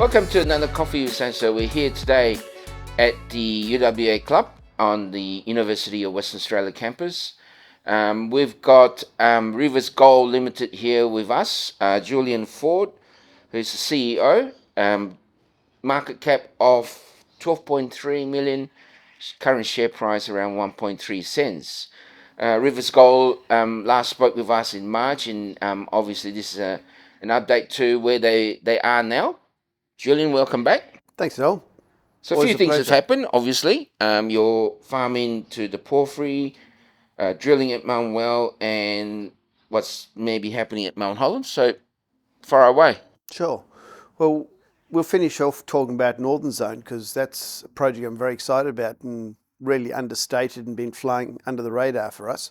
Welcome to another Coffee with Samso. We're here today at the UWA Club on the University of Western Australia campus. We've got Riversgold Limited here with us, Julian Ford, who's the CEO, market cap of 12.3 million, current share price around 1.3 cents. Riversgold last spoke with us in March, and obviously this is an update to where they are now. Julian, welcome back. Thanks, Noel. So a few things have happened, obviously. You're farming to the porphyry, drilling at Mount Well, and what's maybe happening at Mount Holland. So far away. Sure. Well, we'll finish off talking about Northern Zone because that's a project I'm very excited about and really understated and been flying under the radar for us.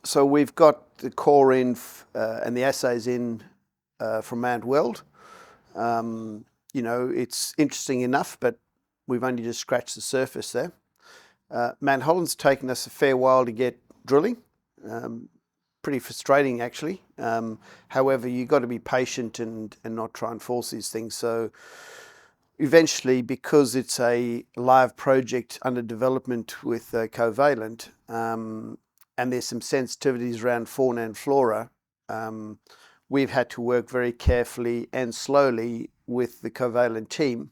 So we've got the core in and the assays in from Mount Weld. It's interesting enough, but we've only just scratched the surface there. Mount Holland's taken us a fair while to get drilling. Pretty frustrating, actually. However, you've got to be patient and not try and force these things. So eventually, because it's a live project under development with Covalent, and there's some sensitivities around fauna and flora, we've had to work very carefully and slowly with the Covalent team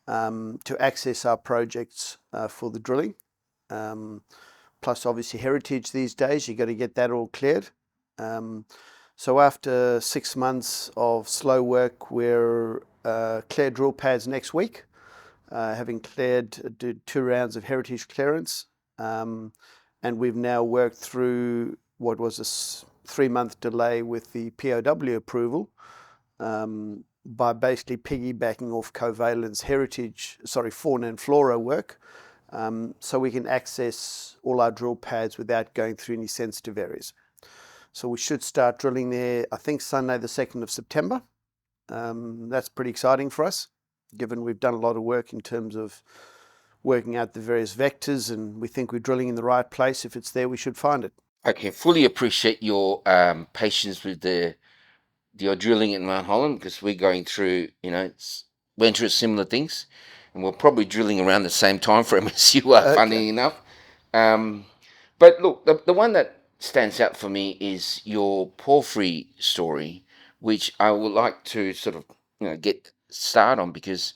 to access our projects for the drilling. Plus, obviously, heritage these days, you've got to get that all cleared. So after 6 months of slow work, we're cleared drill pads next week, having did 2 rounds of heritage clearance. And we've now worked through what was a 3-month delay with the POW approval by basically piggybacking off Covalent's fauna and flora work, so we can access all our drill pads without going through any sensitive areas. So we should start drilling there, I think, Sunday the 2nd of September. That's pretty exciting for us, given we've done a lot of work in terms of working out the various vectors, and we think we're drilling in the right place. If it's there, we should find it. I can fully appreciate your patience with your drilling at Mount Holland, because we're going through, went through similar things, and we're probably drilling around the same time frame as you are, funny enough. But look, the one that stands out for me is your porphyry story, which I would like to sort of get started on, because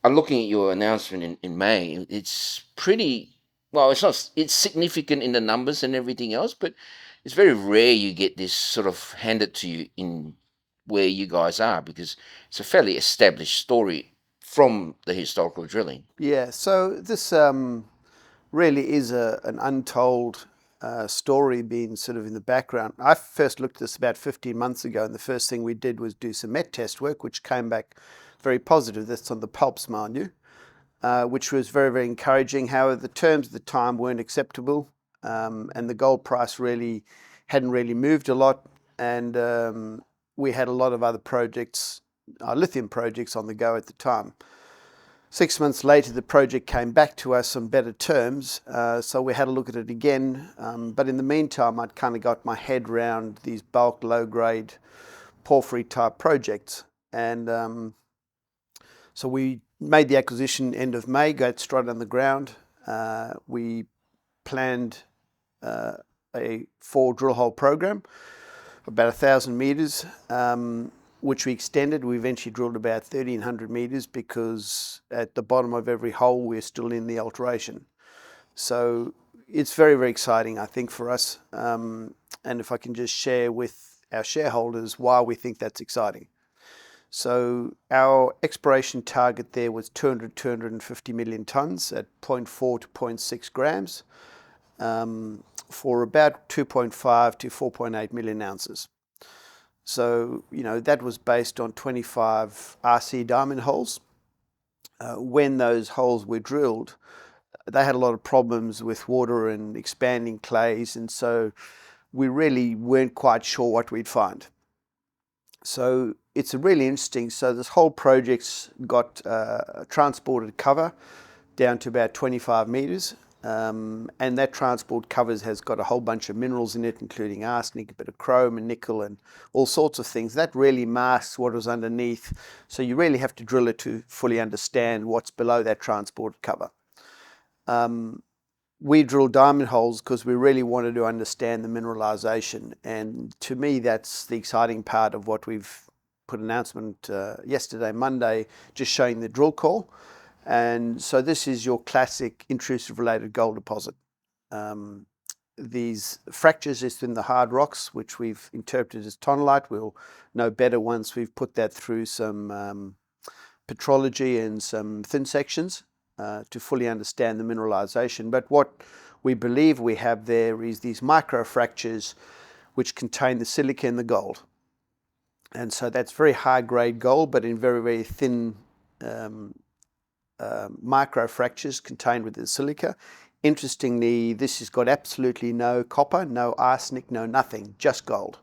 I'm looking at your announcement in May. It's pretty, well, it's significant in the numbers and everything else, but it's very rare you get this sort of handed to you in where you guys are, because it's a fairly established story from the historical drilling. Yeah, so this really is an untold story being sort of in the background. I first looked at this about 15 months ago, and the first thing we did was do some met test work, which came back very positive. That's on the pulps, mind you, which was very, very encouraging. However, the terms at the time weren't acceptable, and the gold price really hadn't really moved a lot, and we had a lot of other projects, lithium projects on the go at the time. 6 months later, the project came back to us on better terms, so we had a look at it again. But in the meantime, I'd kind of got my head around these bulk, low-grade porphyry type projects, and so we made the acquisition end of May, got straight on the ground. We planned a 4 drill hole program, about 1,000 meters, which we extended. We eventually drilled about 1,300 meters because at the bottom of every hole, we're still in the alteration. So it's very, very exciting, I think, for us. And if I can just share with our shareholders why we think that's exciting. So our exploration target there was 250 million tonnes at 0.4 to 0.6 grams for about 2.5 to 4.8 million ounces. So, that was based on 25 RC diamond holes. When those holes were drilled, they had a lot of problems with water and expanding clays, and so we really weren't quite sure what we'd find. So it's really interesting. So this whole project's got transported cover down to about 25 meters. and that transport has got a whole bunch of minerals in it, including arsenic, a bit of chrome and nickel and all sorts of things. That really masks what was underneath. So you really have to drill it to fully understand what's below that transport cover. We drill diamond holes because we really wanted to understand the mineralization. And to me, that's the exciting part of what we've put an announcement yesterday, Monday, just showing the drill core. And so this is your classic intrusive related gold deposit. These fractures is in the hard rocks, which we've interpreted as tonalite. We'll know better once we've put that through some petrology and some thin sections to fully understand the mineralization. But what we believe we have there is these microfractures which contain the silica and the gold. And so that's very high grade gold, but in very, very thin microfractures contained within silica. Interestingly, this has got absolutely no copper, no arsenic, no nothing, just gold.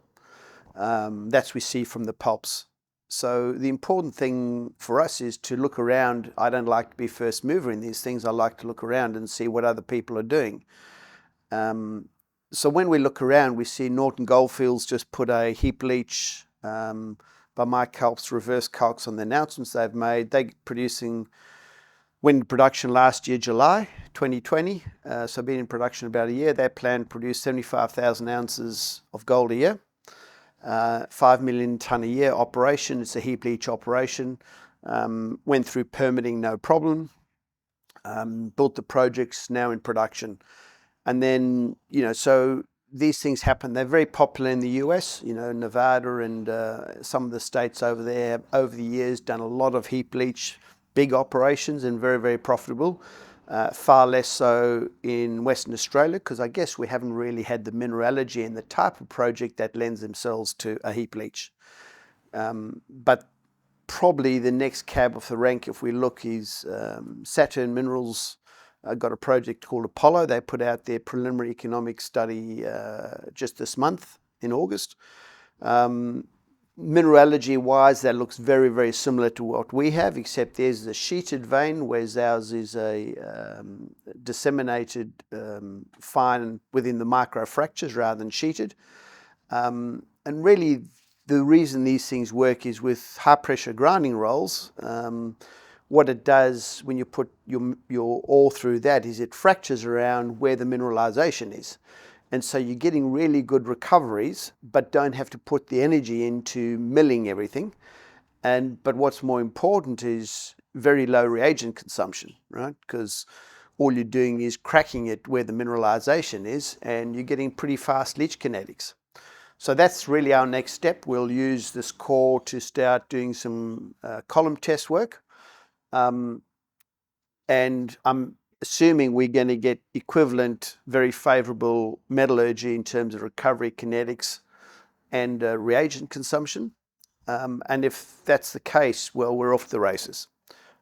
That's we see from the pulps. So the important thing for us is to look around. I don't like to be first mover in these things. I like to look around and see what other people are doing. So when we look around, we see Norton Goldfields just put a heap leach by Mike Kalp's reverse calcs on the announcements they've made. They're producing, went into production last year, July 2020. So been in production about a year. They plan to produce 75,000 ounces of gold a year. 5 million tonne a year operation. It's a heap leach operation. Went through permitting, no problem. Built the projects, now in production. And then, so these things happen. They're very popular in the US, Nevada and some of the states over there over the years done a lot of heap leach, big operations and very, very profitable. Far less so in Western Australia because I guess we haven't really had the mineralogy and the type of project that lends themselves to a heap leach. But probably the next cab off the rank, if we look, is Saturn Minerals. Got a project called Apollo. They put out their preliminary economic study just this month in August. Mineralogy wise, that looks very, very similar to what we have, except there's a sheeted vein, whereas ours is a disseminated fine within the microfractures rather than sheeted. And really, the reason these things work is with high pressure grinding rolls. What it does when you put your ore through that is it fractures around where the mineralization is. And so you're getting really good recoveries, but don't have to put the energy into milling everything. But what's more important is very low reagent consumption, right? Because all you're doing is cracking it where the mineralization is, and you're getting pretty fast leach kinetics. So that's really our next step. We'll use this core to start doing some column test work. And I'm assuming we're going to get equivalent, very favorable metallurgy in terms of recovery kinetics and reagent consumption. And if that's the case, well, we're off the races.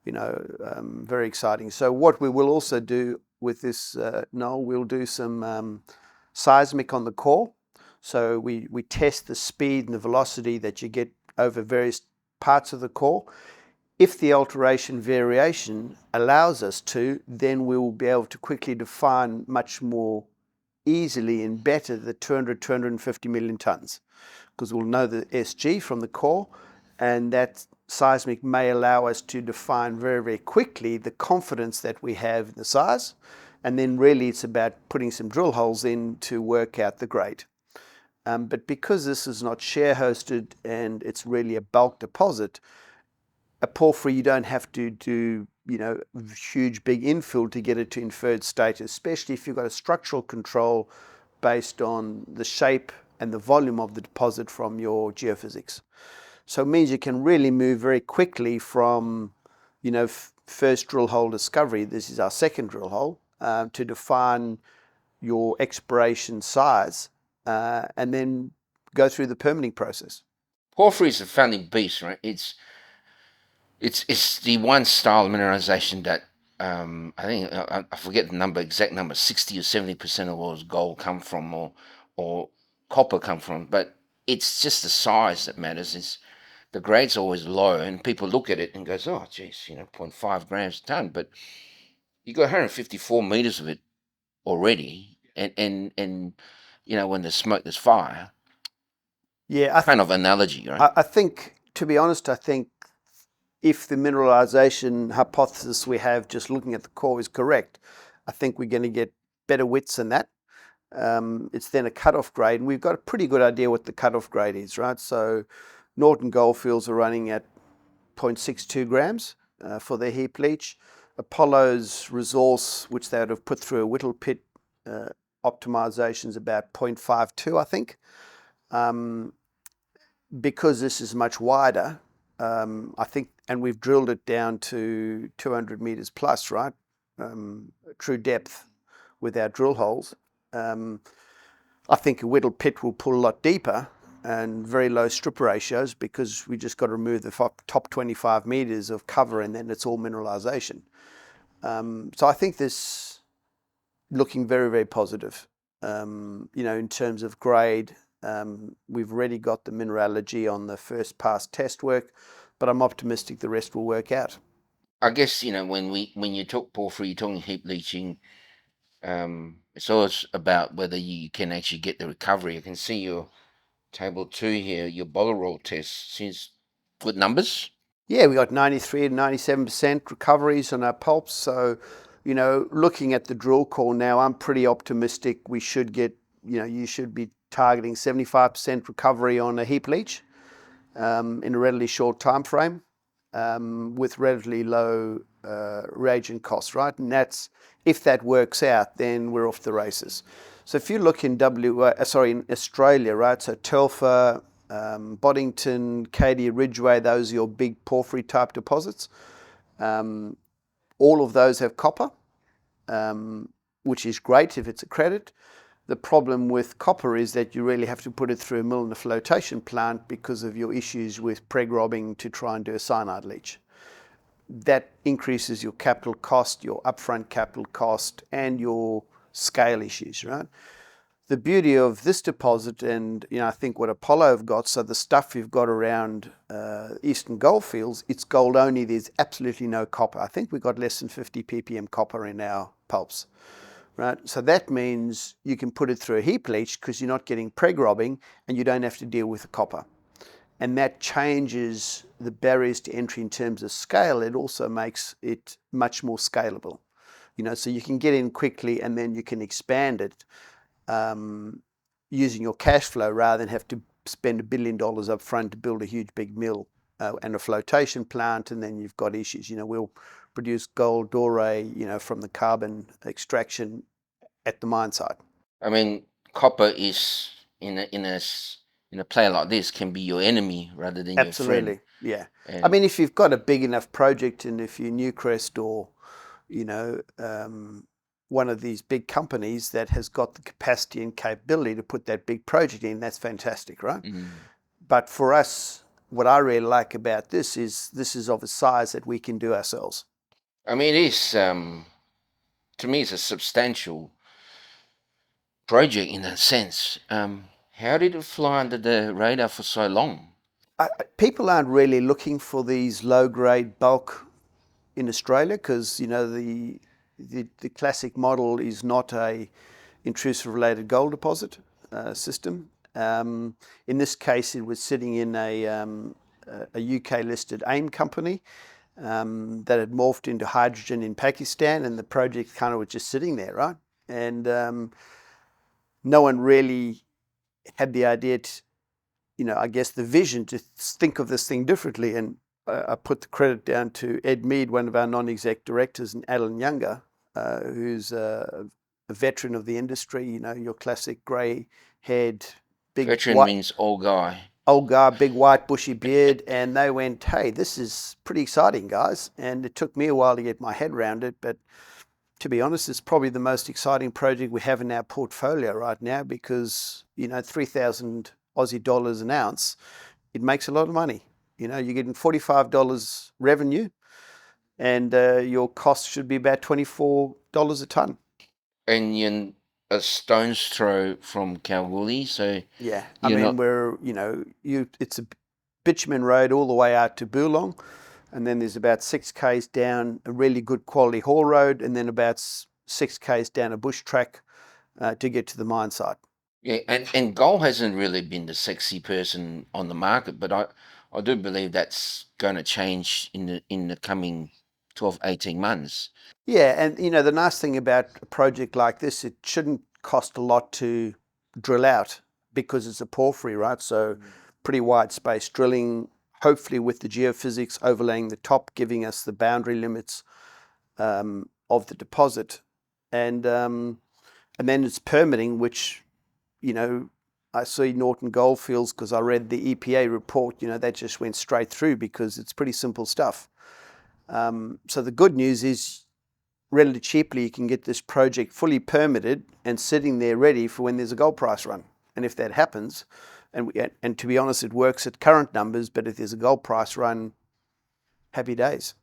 Very exciting. So what we will also do with this, Noel, we'll do some seismic on the core. So we test the speed and the velocity that you get over various parts of the core. If the alteration variation allows us to, then we will be able to quickly define much more easily and better the 200, 250 million tonnes, because we'll know the SG from the core, and that seismic may allow us to define very, very quickly the confidence that we have in the size. And then really it's about putting some drill holes in to work out the grade. But because this is not share hosted and it's really a bulk deposit, a porphyry, you don't have to do, huge big infill to get it to inferred status, especially if you've got a structural control based on the shape and the volume of the deposit from your geophysics. So it means you can really move very quickly from, first drill hole discovery, this is our second drill hole, to define your exploration size and then go through the permitting process. Porphyry is a funny beast, right? It's the one style of mineralization that I think I forget the exact number, 60 or 70% of all gold come from, or copper come from, but it's just the size that matters. It's the grade's always low, and people look at it and goes, oh, geez, 0.5 grams a ton, but you got 154 meters of it already, and when there's smoke, there's fire. Yeah, Kind of analogy, right? I think, to be honest, I think if the mineralization hypothesis we have just looking at the core is correct, I think we're going to get better widths than that. It's then a cutoff grade, and we've got a pretty good idea what the cutoff grade is, right? So Norton Goldfields are running at 0.62 grams for their heap leach. Apollo's resource, which they would have put through a whittle pit optimization, is about 0.52, I think. Because this is much wider, I think, and we've drilled it down to 200 meters plus, right? True depth with our drill holes. I think a whittle pit will pull a lot deeper and very low strip ratios because we just got to remove the top 25 meters of cover and then it's all mineralization. So I think this looking very, very positive. In terms of grade, we've already got the mineralogy on the first pass test work, but I'm optimistic the rest will work out. I guess when you talk porphyry, you're talking heap leaching. It's always about whether you can actually get the recovery. I can see your table 2 here, your boiler roll test. Seems good numbers. Yeah, we got 93 and 97% recoveries on our pulps. So, looking at the drill core now, I'm pretty optimistic we should get, you should be targeting 75% recovery on a heap leach in a relatively short time frame with relatively low reagent costs, right? And that's, if that works out, then we're off the races. So if you look in in Australia, right? So Telfer, Boddington, Cadia Ridgeway, those are your big porphyry type deposits. All of those have copper, which is great if it's a credit. The problem with copper is that you really have to put it through a mill and a flotation plant because of your issues with preg robbing to try and do a cyanide leach. That increases your capital cost, your upfront capital cost, and your scale issues, right? The beauty of this deposit, and I think what Apollo have got, so the stuff you've got around Eastern Goldfields, it's gold only. There's absolutely no copper. I think we've got less than 50 ppm copper in our pulps, right? So that means you can put it through a heap leach because you're not getting preg robbing and you don't have to deal with the copper. And that changes the barriers to entry in terms of scale. It also makes it much more scalable, so you can get in quickly and then you can expand it using your cash flow rather than have to spend $1 billion up front to build a huge big mill and a flotation plant, and then you've got issues. We'll produce gold doré, from the carbon extraction at the mine site. I mean, copper is in a play like this can be your enemy rather than your friend. Absolutely, yeah. I mean, if you've got a big enough project, and if you're Newcrest or one of these big companies that has got the capacity and capability to put that big project in, that's fantastic, right? But for us, what I really like about this is of a size that we can do ourselves. I mean, it is, to me, it's a substantial project in that sense. How did it fly under the radar for so long? People aren't really looking for these low-grade bulk in Australia because, the classic model is not a intrusive related gold deposit system. In this case, it was sitting in a UK listed AIM company that had morphed into hydrogen in Pakistan, and the project kind of was just sitting there, right? And no one really had the idea to, I guess the vision to think of this thing differently. And I put the credit down to Ed Mead, one of our non-exec directors, and Alan Younger, who's a veteran of the industry, your classic grey-haired, big Veteran white, means old guy. Old guy, big white bushy beard, and they went, hey, this is pretty exciting, guys. And it took me a while to get my head around it, but to be honest, it's probably the most exciting project we have in our portfolio right now because, 3,000 Aussie dollars an ounce, it makes a lot of money. You're getting $45 revenue, and your cost should be about $24 a tonne. And you're a stone's throw from Kalgoorlie, so yeah, I mean we're it's a bitumen road all the way out to Boolong, and then there's about 6 k's down a really good quality haul road, and then about 6 k's down a bush track to get to the mine site. Yeah, and gold hasn't really been the sexy person on the market, but I do believe that's going to change in the coming 12, 18 months. Yeah, and the nice thing about a project like this, it shouldn't cost a lot to drill out because it's a porphyry, right? So pretty wide space drilling, hopefully with the geophysics overlaying the top, giving us the boundary limits of the deposit, and then it's permitting, which I see Norton Goldfields because I read the EPA report. That just went straight through because it's pretty simple stuff. So the good news is, relatively cheaply, you can get this project fully permitted and sitting there ready for when there's a gold price run. And if that happens, and to be honest, it works at current numbers, but if there's a gold price run, happy days.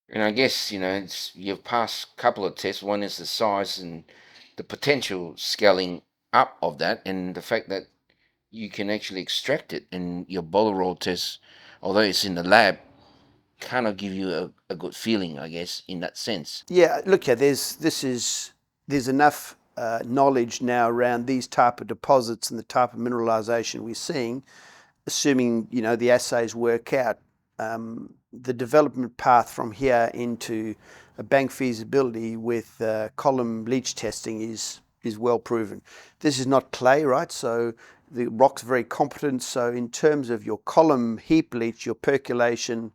And I guess, you've passed a couple of tests. One is the size and the potential scaling up of that, and the fact that you can actually extract it in your Bolero test, although it's in the lab, kind of give you a good feeling, I guess, in that sense. Yeah, look, there's enough knowledge now around these type of deposits and the type of mineralization we're seeing, assuming the assays work out. The development path from here into a bank feasibility with column leach testing is well proven. This is not clay, right? So the rock's very competent. So in terms of your column heap leach, your percolation,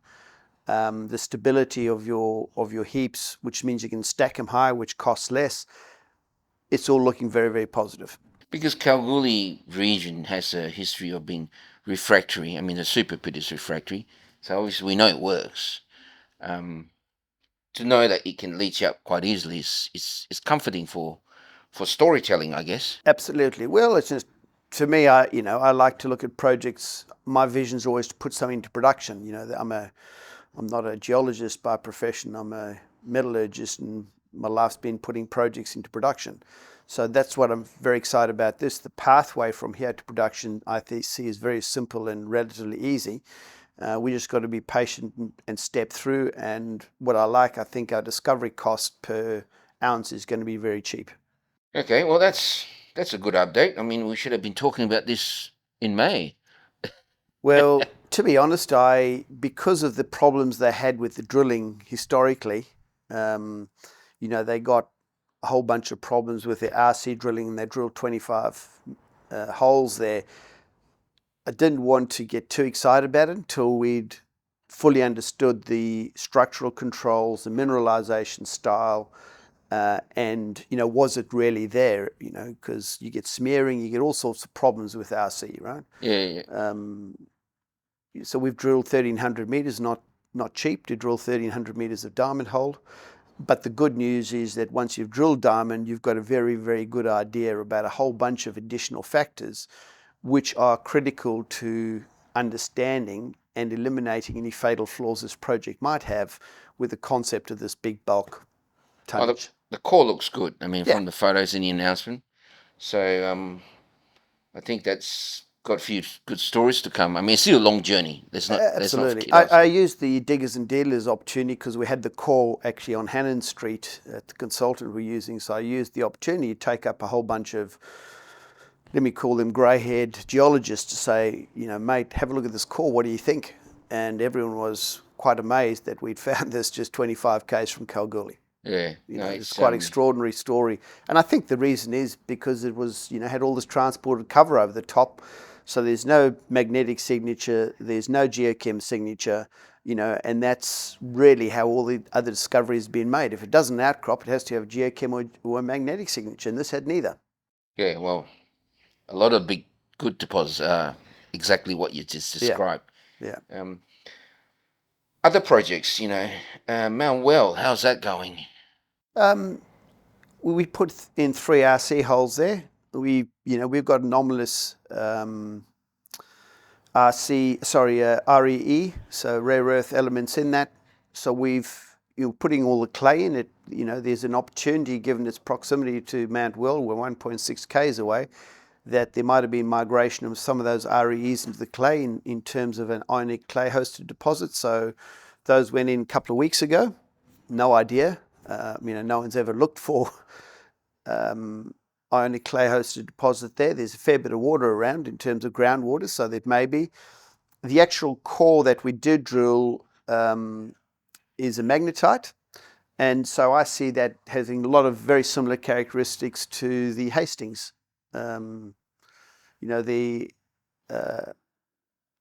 the stability of your heaps, which means you can stack them high, which costs less, it's all looking very, very positive. Because Kalgoorlie region has a history of being refractory. I mean, the super pit is refractory, so obviously we know it works. To know that it can leach out quite easily is comforting for storytelling, I guess. Absolutely. Well, it's just, to me, I like to look at projects. My vision is always to put something into production. I'm not a geologist by profession. I'm a metallurgist, and my life's been putting projects into production. So that's what I'm very excited about this. The pathway from here to production, I see, is very simple and relatively easy. We just got to be patient and step through. And what I think our discovery cost per ounce is going to be very cheap. Okay, well, that's a good update. I mean, we should have been talking about this in May. Well, to be honest, because of the problems they had with the drilling historically, they got a whole bunch of problems with their RC drilling, and they drilled 25 holes there. I didn't want to get too excited about it until we'd fully understood the structural controls, the mineralization style, and was it really there? Because you get smearing, you get all sorts of problems with RC, right? Yeah. So we've drilled 1,300 meters, not cheap to drill 1,300 meters of diamond hole. But the good news is that once you've drilled diamond, you've got a very, very good idea about a whole bunch of additional factors which are critical to understanding and eliminating any fatal flaws this project might have with the concept of this big bulk tonnage. The core looks good. I mean, Yeah. from the photos in the announcement. So I think that's got a few good stories to come. I mean, it's still a long journey. Absolutely. I used the Diggers and Dealers opportunity because we had the core actually on Hannon Street at the consultant we're using. So I used the opportunity to take up a whole bunch of, let me call them grey-haired geologists, to say, mate, have a look at this core. What do you think? And everyone was quite amazed that we'd found this just 25 k's from Kalgoorlie. Yeah, it's quite an extraordinary story. And I think the reason is because it was, had all this transported cover over the top. So there's no magnetic signature, there's no geochem signature, and that's really how all the other discoveries have been made. If it doesn't outcrop, it has to have a geochem or a magnetic signature, and this had neither. Yeah, well, a lot of big, good deposits are exactly what you just described. Yeah. Other projects, Mount Well, how's that going? We put in 3 RC holes there. We've got anomalous REE, so rare earth elements in that. So you're putting all the clay in it. There's an opportunity, given its proximity to Mount Well, we're 1.6 k's away, that there might have been migration of some of those REEs into the clay in terms of an ionic clay hosted deposit. So those went in a couple of weeks ago. No idea. No one's ever looked for ionic clay-hosted deposit there. There's a fair bit of water around in terms of groundwater, so that may be. The actual core that we did drill is a magnetite, and so I see that having a lot of very similar characteristics to the Hastings.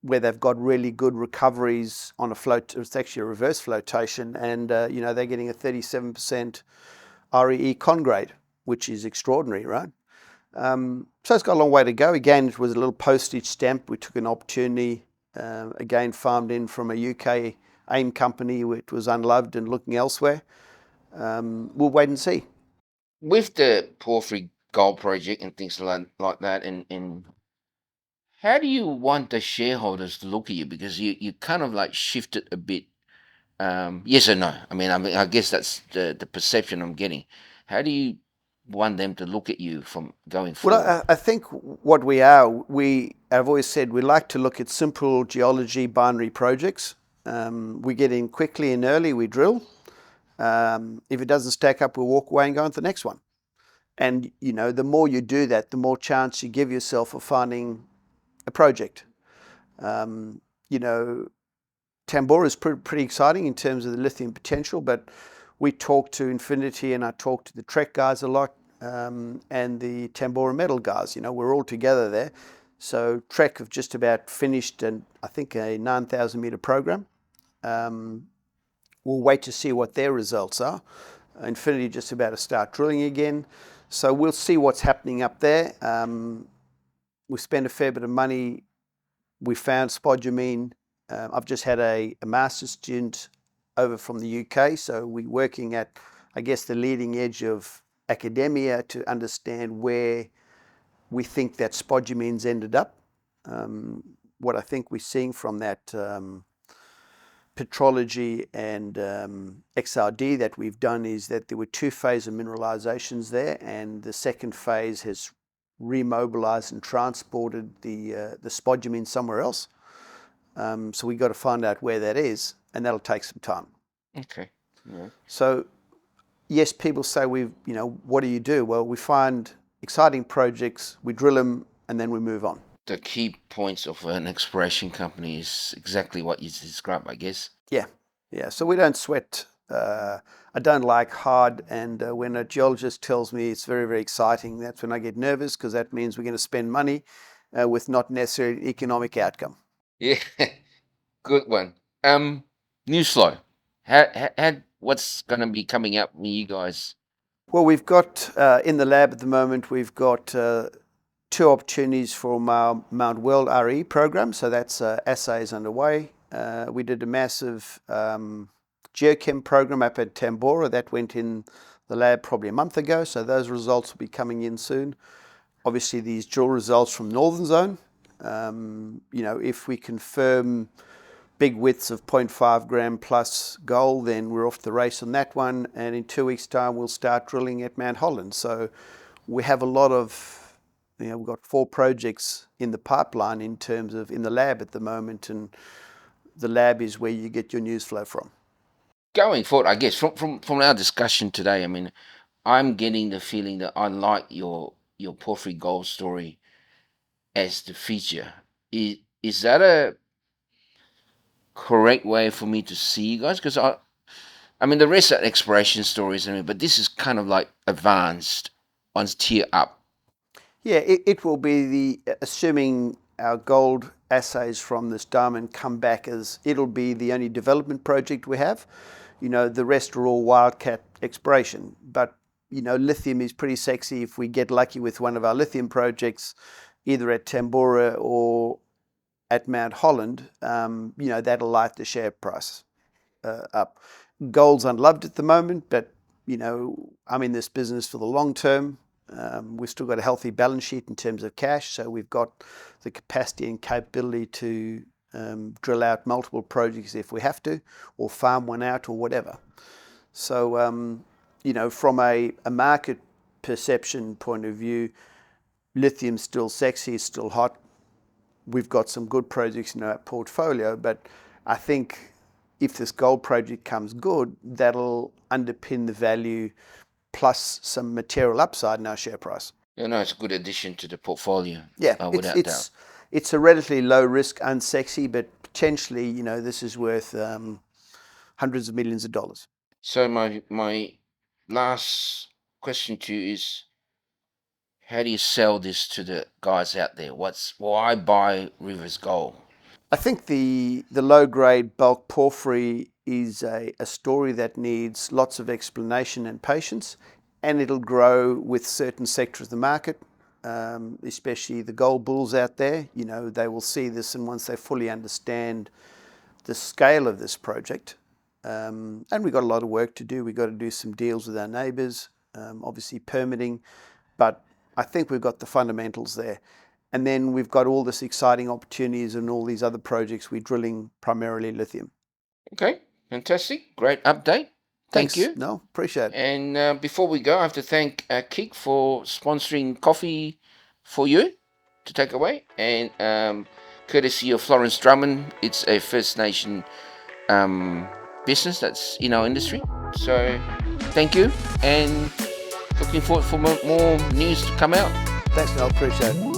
Where they've got really good recoveries on a float. It's actually a reverse flotation, and they're getting a 37% REE con grade, which is extraordinary, right? So it's got a long way to go. Again, it was a little postage stamp. We took an opportunity, again, farmed in from a UK AIM company, which was unloved and looking elsewhere. We'll wait and see. With the Porphyry Gold Project and things like that, and how do you want the shareholders to look at you? Because you kind of like shifted a bit. Yes or no? I guess that's the perception I'm getting. How do you want them to look at you from going forward? Well, I think what I've always said, we like to look at simple geology binary projects. We get in quickly and early, we drill. If it doesn't stack up, we'll walk away and go on to the next one. And, the more you do that, the more chance you give yourself of finding a project. Tambora is pretty exciting in terms of the lithium potential, but we talk to Infinity and I talk to the Trek guys a lot, and the Tambora Metal guys. We're all together there. So Trek have just about finished, I think, a 9,000 meter program. We'll wait to see what their results are. Infinity just about to start drilling again. So we'll see what's happening up there. We spent a fair bit of money. We found spodumene. I've just had a master's student over from the UK, so we're working at, I guess, the leading edge of academia to understand where we think that spodumene's ended up. What I think we're seeing from that petrology and XRD that we've done is that there were 2 phases of mineralizations there, and the second phase has remobilized and transported the spodumene somewhere else. So we got to find out where that is, and that'll take some time. Okay. Yeah. So, yes, people say what do you do? Well, we find exciting projects, we drill them, and then we move on. The key points of an exploration company is exactly what you described, I guess. Yeah. So we don't sweat. I don't like hard, and when a geologist tells me it's very, very exciting, that's when I get nervous, because that means we're going to spend money with not necessarily economic outcome. Yeah, good one. Newsflow. What's going to be coming up with you guys? Well, we've got in the lab at the moment, we've got 2 opportunities from our Mount Weld RE program. So that's assays underway. We did a massive geochem program up at Tambora that went in the lab probably a month ago. So those results will be coming in soon. Obviously, these drill results from Northern Zone. If we confirm big widths of 0.5 gram plus gold, then we're off the race on that one. And in 2 weeks' time, we'll start drilling at Mount Holland. So we have a lot of, we've got 4 projects in the pipeline in terms of in the lab at the moment. And the lab is where you get your news flow from. Going forward, I guess, from our discussion today, I'm getting the feeling that I like your Porphyry Gold story as the feature. Is that a correct way for me to see you guys? Because the rest are exploration stories, but this is kind of like advanced, one's tier up. Yeah, it will be assuming our gold assays from this diamond come back as, it'll be the only development project we have. The rest are all wildcat exploration. But, lithium is pretty sexy. If we get lucky with one of our lithium projects, either at Tambora or at Mount Holland, that'll light the share price up. Gold's unloved at the moment, but, I'm in this business for the long term. We've still got a healthy balance sheet in terms of cash, so we've got the capacity and capability to drill out multiple projects if we have to, or farm one out or whatever. So, from a market perception point of view, lithium's still sexy, it's still hot. We've got some good projects in our portfolio, but I think if this gold project comes good, that'll underpin the value plus some material upside in our share price. You know, it's a good addition to the portfolio. Yeah, without doubt. it's a relatively low risk, unsexy, but potentially, this is worth hundreds of millions of dollars. So my last question to you is, how do you sell this to the guys out there? Why buy Riversgold? I think the low grade bulk porphyry is a story that needs lots of explanation and patience, and it'll grow with certain sectors of the market, especially the gold bulls out there. They will see this, and once they fully understand the scale of this project, and we've got a lot of work to do. We've got to do some deals with our neighbours, obviously permitting, but I think we've got the fundamentals there. And then we've got all this exciting opportunities and all these other projects. We're drilling primarily lithium. Okay, fantastic. Great update. Thank you. No, appreciate it. And before we go, I have to thank Kick for sponsoring coffee for you to take away. And courtesy of Florence Drummond, it's a First Nation business that's in our industry. So thank you, and looking forward for more news to come out. Thanks, Mel. Appreciate it.